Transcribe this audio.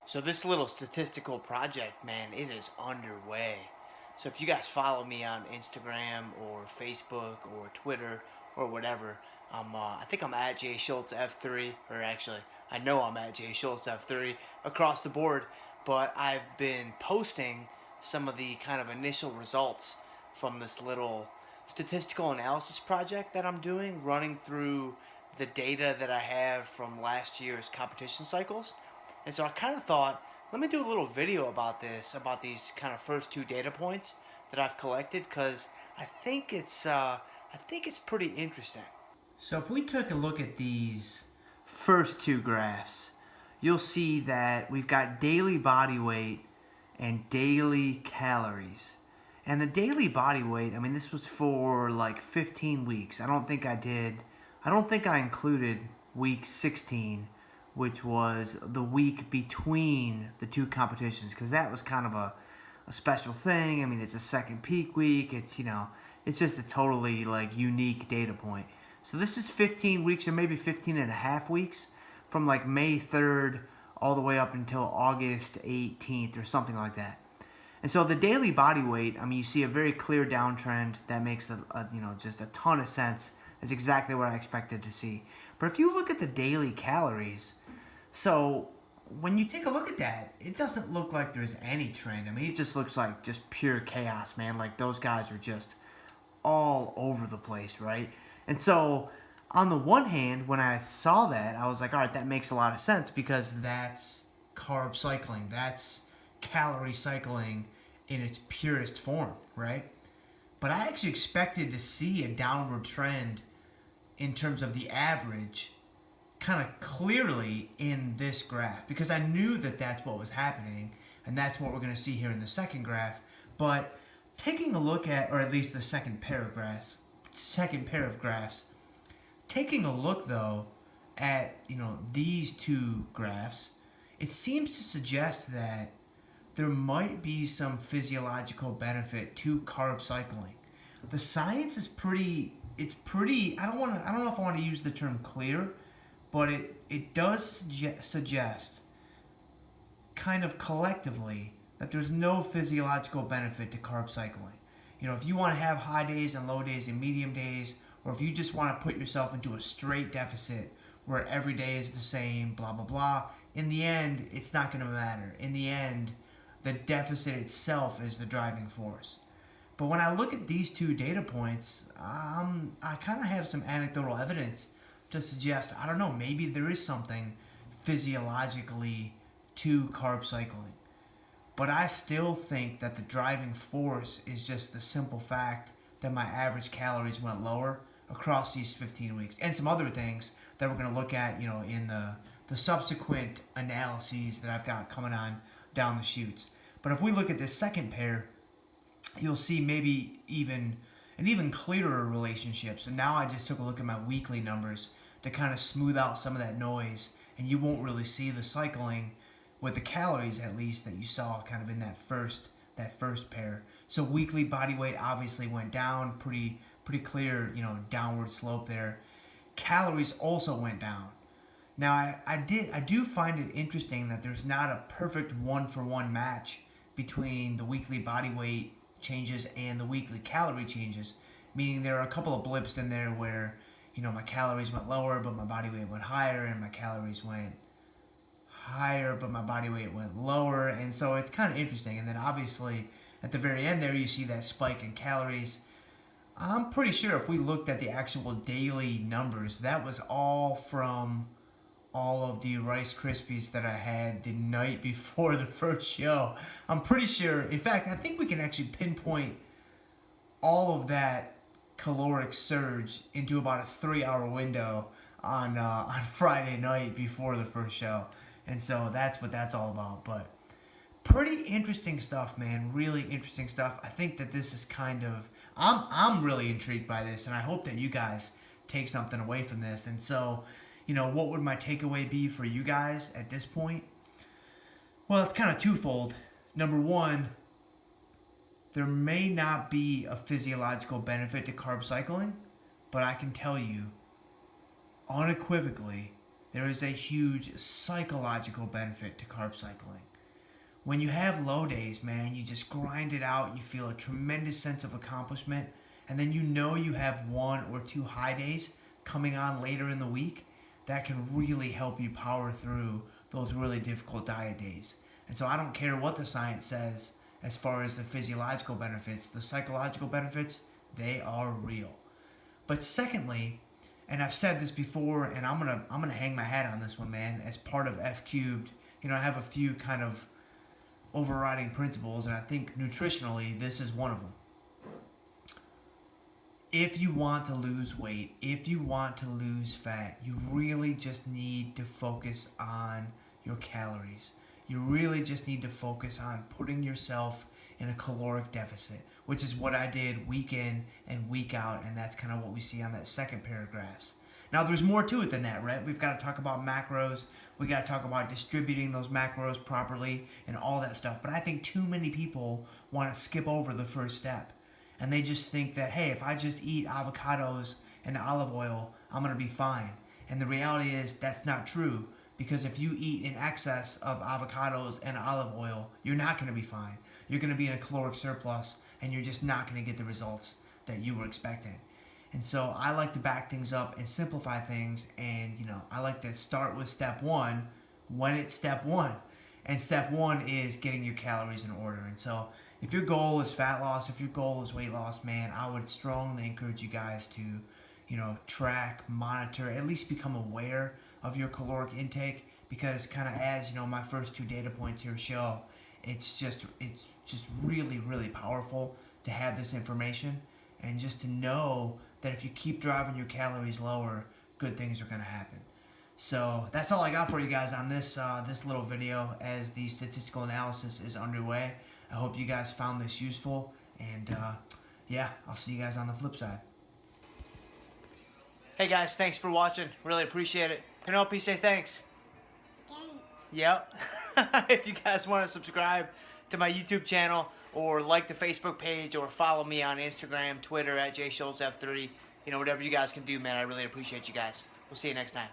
So this little statistical project, man, it is underway. So if you guys follow me on Instagram or Facebook or Twitter or whatever, I think I'm at Jay Schultz F3, or actually, I know I'm at Jay Schultz F3 across the board. But I've been posting some of the kind of initial results from this little statistical analysis project that I'm doing, running through the data that I have from last year's competition cycles. And so I kind of thought, let me do a little video about this, about these kind of first two data points that I've collected, because I think it's pretty interesting. So if we took a look at these first two graphs, you'll see that we've got daily body weight and daily calories. And the daily body weight, I mean, this was for like 15 weeks. I don't think I included week 16, which was the week between the two competitions, because that was kind of a special thing. I mean, it's a second peak week. It's just a totally like unique data point. So this is 15 weeks, or maybe 15 and a half weeks, from like May 3rd all the way up until August 18th or something like that. And so the daily body weight, I mean, you see a very clear downtrend that makes just a ton of sense. It's exactly what I expected to see. But if you look at the daily calories, so when you take a look at that, it doesn't look like there's any trend. I mean, it just looks like just pure chaos, man. Like those guys are just all over the place, right? And so on the one hand, when I saw that, I was like, all right, that makes a lot of sense, because that's carb cycling. That's calorie cycling in its purest form, right? But I actually expected to see a downward trend in terms of the average kind of clearly in this graph, because I knew that that's what was happening, and that's what we're going to see here in the second graph. But taking a look at, or at least the second pair of graphs, taking a look though at these two graphs, it seems to suggest that there might be some physiological benefit to carb cycling. The science is pretty, I don't know if I want to use the term clear, but it does suggest kind of collectively that there's no physiological benefit to carb cycling. If you want to have high days and low days and medium days, or if you just want to put yourself into a straight deficit where every day is the same, blah, blah, blah, in the end, it's not going to matter. In the end, the deficit itself is the driving force. But when I look at these two data points, I kind of have some anecdotal evidence to suggest, I don't know, maybe there is something physiologically to carb cycling. But I still think that the driving force is just the simple fact that my average calories went lower across these 15 weeks. And some other things that we're going to look at, in the subsequent analyses that I've got coming on down the chutes. But if we look at this second pair, you'll see maybe an even clearer relationship. So now I just took a look at my weekly numbers to kind of smooth out some of that noise, and you won't really see the cycling with the calories, at least, that you saw kind of in that first pair. So weekly body weight obviously went down, pretty clear, downward slope there. Calories also went down. Now I do find it interesting that there's not a perfect one-for-one match between the weekly body weight changes and the weekly calorie changes, meaning there are a couple of blips in there where my calories went lower but my body weight went higher, and my calories went higher but my body weight went lower. And so it's kind of interesting. And then obviously at the very end there, you see that spike in calories. I'm pretty sure if we looked at the actual daily numbers, that was all from all of the Rice Krispies that I had the night before the first show. I'm pretty sure, in fact, I think we can actually pinpoint all of that caloric surge into about a 3-hour window on Friday night before the first show. And so that's what that's all about. But pretty interesting stuff, man. Really interesting stuff. I think that this is kind of, I'm really intrigued by this, and I hope that you guys take something away from this. And so, what would my takeaway be for you guys at this point? Well, it's kind of twofold. Number one, there may not be a physiological benefit to carb cycling, but I can tell you unequivocally there is a huge psychological benefit to carb cycling. When you have low days, man, you just grind it out, you feel a tremendous sense of accomplishment, and then you know you have 1 or 2 high days coming on later in the week that can really help you power through those really difficult diet days. And so I don't care what the science says as far as the physiological benefits, the psychological benefits, they are real. But secondly, and I've said this before, and I'm gonna hang my hat on this one, man, as part of F cubed, I have a few kind of overriding principles, and I think nutritionally this is one of them. If you want to lose weight, if you want to lose fat, you really just need to focus on your calories. You really just need to focus on putting yourself in a caloric deficit, which is what I did week in and week out, and that's kind of what we see on that second paragraphs. Now, there's more to it than that, right? We've got to talk about macros. We got to talk about distributing those macros properly and all that stuff. But I think too many people want to skip over the first step. And they just think that, hey, if I just eat avocados and olive oil, I'm going to be fine. And the reality is that's not true. Because if you eat in excess of avocados and olive oil, you're not going to be fine. You're going to be in a caloric surplus, and you're just not going to get the results that you were expecting. And so I like to back things up and simplify things, and I like to start with step 1 when it's step 1. And step 1 is getting your calories in order. And so if your goal is fat loss, if your goal is weight loss, man, I would strongly encourage you guys to track, monitor, at least become aware of your caloric intake, because kind of as my first 2 data points here show, it's just really, really powerful to have this information, and just to know that if you keep driving your calories lower, good things are going to happen. So that's all I got for you guys on this little video as the statistical analysis is underway. I hope you guys found this useful, and yeah, I'll see you guys on the flip side. Hey guys, thanks for watching. Really appreciate it. Penelope, say thanks. Thanks. Yep. If you guys want to subscribe to my YouTube channel, or like the Facebook page, or follow me on Instagram, Twitter at jschultzf30, whatever you guys can do, man, I really appreciate you guys. We'll see you next time.